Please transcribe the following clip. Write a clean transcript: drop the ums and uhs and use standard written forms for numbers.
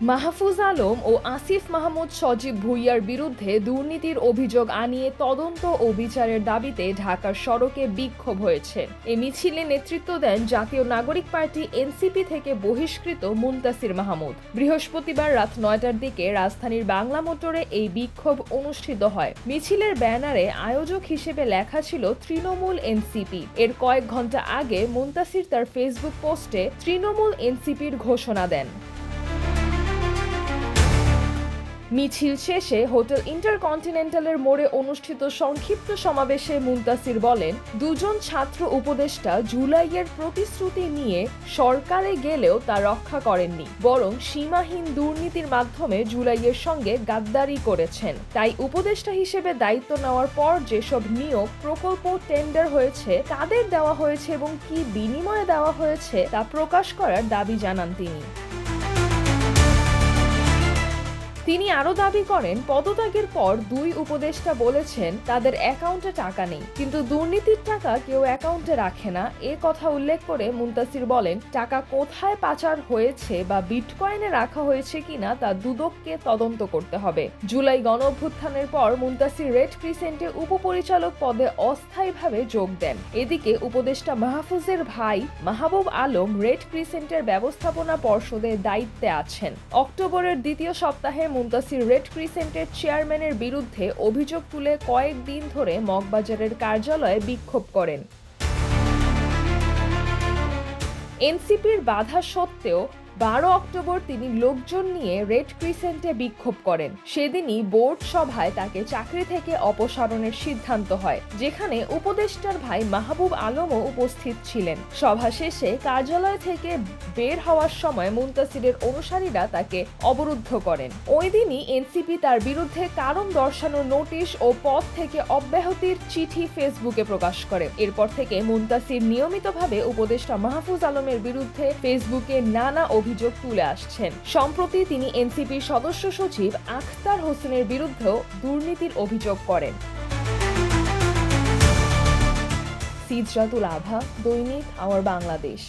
মাহফুজ আলম ও আসিফ মাহমুদ সজীব ভুঁইয়ার বিরুদ্ধে দুর্নীতির অভিযোগ আনিয়ে তদন্ত ও বিচারের দাবিতে ঢাকার সড়কে বিক্ষোভ হয়েছে। এ মিছিলে নেতৃত্ব দেন জাতীয় নাগরিক পার্টি এনসিপি থেকে বহিষ্কৃত মুনতাসির মাহমুদ। বৃহস্পতিবার রাত ৯টার দিকে রাজধানীর বাংলা মোটরে এই বিক্ষোভ অনুষ্ঠিত হয়। মিছিলের ব্যানারে আয়োজক হিসেবে লেখা ছিল তৃণমূল এনসিপি। এর কয়েক ঘন্টা আগে মুনতাসির তার ফেসবুক পোস্টে তৃণমূল এনসিপির ঘোষণা দেন। মিছিল শেষে হোটেল ইন্টারকন্টিনেন্টালের মোড়ে অনুষ্ঠিত সংক্ষিপ্ত সমাবেশে মুনতাসির বলেন, দুজন ছাত্র উপদেষ্টা জুলাইয়ের প্রতিশ্রুতি নিয়ে সরকারে গেলেও তা রক্ষা করেননি, বরং সীমাহীন দুর্নীতির মাধ্যমে জুলাইয়ের সঙ্গে গাদ্দারি করেছেন। তাই উপদেষ্টা হিসেবে দায়িত্ব নেওয়ার পর যেসব নিয়োগ প্রকল্প টেন্ডার হয়েছে, কাদের দেওয়া হয়েছে এবং কি বিনিময়ে দেওয়া হয়েছে তা প্রকাশ করার দাবি জানান তিনি। তিনি আরও দাবি করেন, পদত্যাগের পর দুই উপদেষ্টা বলেছেন তাদের অ্যাকাউন্টে টাকা নেই, কিন্তু দুর্নীতির টাকা কেউ অ্যাকাউন্টে রাখে না। এ কথা উল্লেখ করে মুনতাসির বলেন, টাকা কোথায় পাচার হয়েছে বা বিটকয়েনে রাখা হয়েছে কিনা তা দুদককে তদন্ত করতে হবে। জুলাই গণঅভ্যুত্থানের পর মুনতাসির রেড ক্রিসেন্টে উপপরিচালক পদে অস্থায়ীভাবে যোগ দেন। এদিকে উপদেষ্টা মাহফুজের ভাই মাহবুব আলম রেড ক্রিসেন্টের ব্যবস্থাপনা পর্ষদের দায়িত্বে আছেন। অক্টোবরের দ্বিতীয় সপ্তাহে মুনতাসির রেড ক্রিসেন্টের চেয়ারম্যানের বিরুদ্ধে অভিযোগ তুলে কয়েকদিন ধরে মগবাজারের কার্যালয়ে বিক্ষোভ করেন। এনসিপির বাধা সত্ত্বেও ১২ অক্টোবর তিনি লোকজন নিয়ে রেড ক্রিসেন্টে বিক্ষোভ করেন। সেদিনই বোর্ড সভায় তাকে চাকরি থেকে অপসারণের সিদ্ধান্ত হয়, যেখানে উপদেষ্টার ভাই মাহবুব আলমও উপস্থিত ছিলেন। সভা শেষে কার্যালয় থেকে বের হওয়ার সময় মুনতাসিরের অনুসারীরা তাকে অবরুদ্ধ করেন। ওই দিনই এনসিপি তার বিরুদ্ধে কারণ দর্শানোর নোটিশ ও পদ থেকে অব্যাহতির চিঠি ফেসবুকে প্রকাশ করে। এরপর থেকে মুনতাসির নিয়মিতভাবে উপদেষ্টা মাহফুজ আলমের বিরুদ্ধে ফেসবুকে নানা অভিযোগ তুলে আসছেন। সম্প্রতি তিনি এনসিপির সদস্য সচিব আখতার হোসেনের বিরুদ্ধেও দুর্নীতির অভিযোগ করেন। সিজরাতুল আভা, দৈনিক আমার বাংলাদেশ।